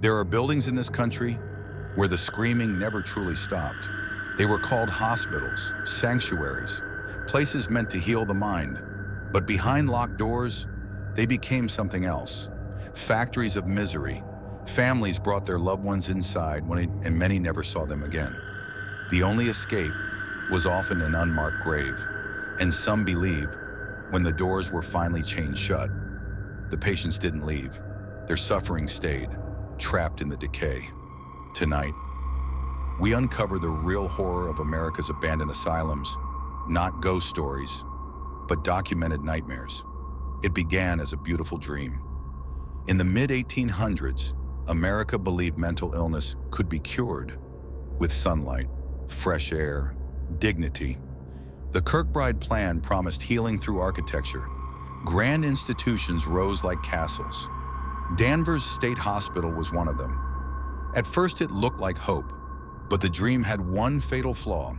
There are buildings in this country where the screaming never truly stopped. They were called hospitals, sanctuaries, places meant to heal the mind. But behind locked doors, they became something else. Factories of misery. Families brought their loved ones inside and many never saw them again. The only escape was often an unmarked grave. And some believe when the doors were finally chained shut, the patients didn't leave. Their suffering stayed, trapped in the decay. Tonight, we uncover the real horror of America's abandoned asylums, not ghost stories, but documented nightmares. It began as a beautiful dream. In the mid-1800s, America believed mental illness could be cured with sunlight, fresh air, dignity. The Kirkbride Plan promised healing through architecture. Grand institutions rose like castles. Danvers State Hospital was one of them. At first it looked like hope, but the dream had one fatal flaw.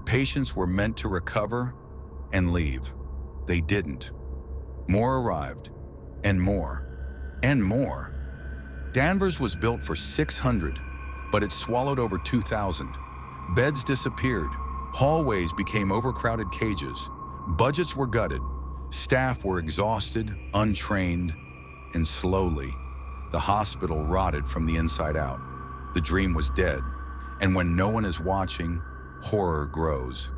Patients were meant to recover and leave. They didn't. More arrived, and more, and more. Danvers was built for 600, but it swallowed over 2,000. Beds disappeared. Hallways became overcrowded cages. Budgets were gutted. Staff were exhausted, untrained, and slowly, the hospital rotted from the inside out. The dream was dead, and when no one is watching, horror grows.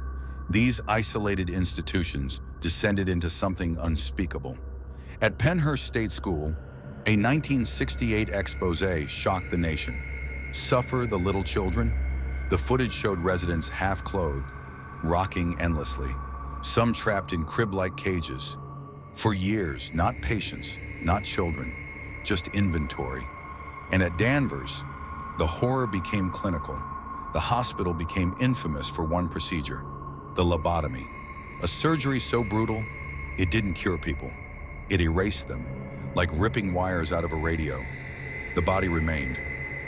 These isolated institutions descended into something unspeakable. At Penhurst State School, a 1968 expose shocked the nation. Suffer the little children? The footage showed residents half-clothed, rocking endlessly, some trapped in crib-like cages. For years, not patients, not children, just inventory. And at Danvers, the horror became clinical. The hospital became infamous for one procedure, the lobotomy. A surgery so brutal, it didn't cure people. It erased them, like ripping wires out of a radio. The body remained,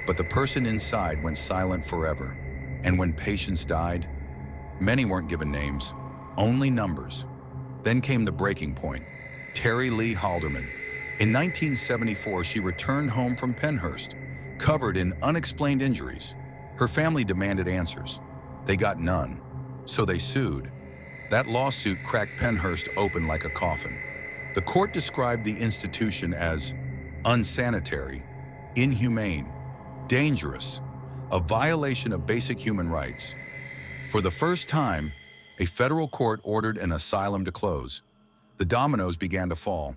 but the person inside went silent forever. And when patients died, many weren't given names, only numbers. Then came the breaking point. Terry Lee Halderman. In 1974, she returned home from Penhurst, covered in unexplained injuries. Her family demanded answers. They got none, so they sued. That lawsuit cracked Penhurst open like a coffin. The court described the institution as unsanitary, inhumane, dangerous, a violation of basic human rights. For the first time, a federal court ordered an asylum to close. The dominoes began to fall.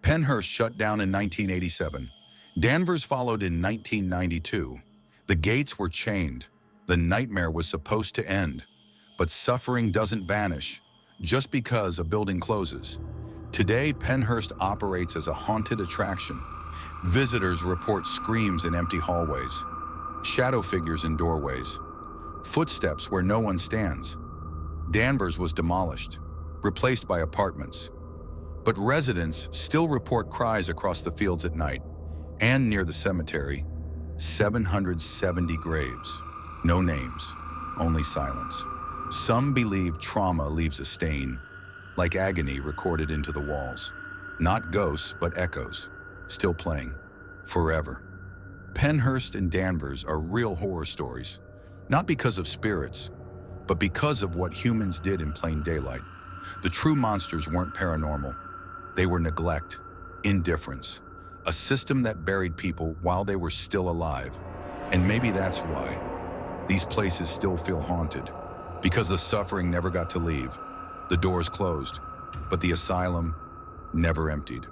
Penhurst shut down in 1987. Danvers followed in 1992. The gates were chained. The nightmare was supposed to end. But suffering doesn't vanish just because a building closes. Today, Penhurst operates as a haunted attraction. Visitors report screams in empty hallways, shadow figures in doorways, footsteps where no one stands. Danvers was demolished, replaced by apartments. But residents still report cries across the fields at night and near the cemetery. 770 graves, no names, only silence. Some believe trauma leaves a stain, like agony recorded into the walls. Not ghosts, but echoes, still playing, forever. Penhurst and Danvers are real horror stories, not because of spirits, but because of what humans did in plain daylight. The true monsters weren't paranormal. They were neglect, indifference, a system that buried people while they were still alive. And maybe that's why these places still feel haunted, because the suffering never got to leave. The doors closed, but the asylum never emptied.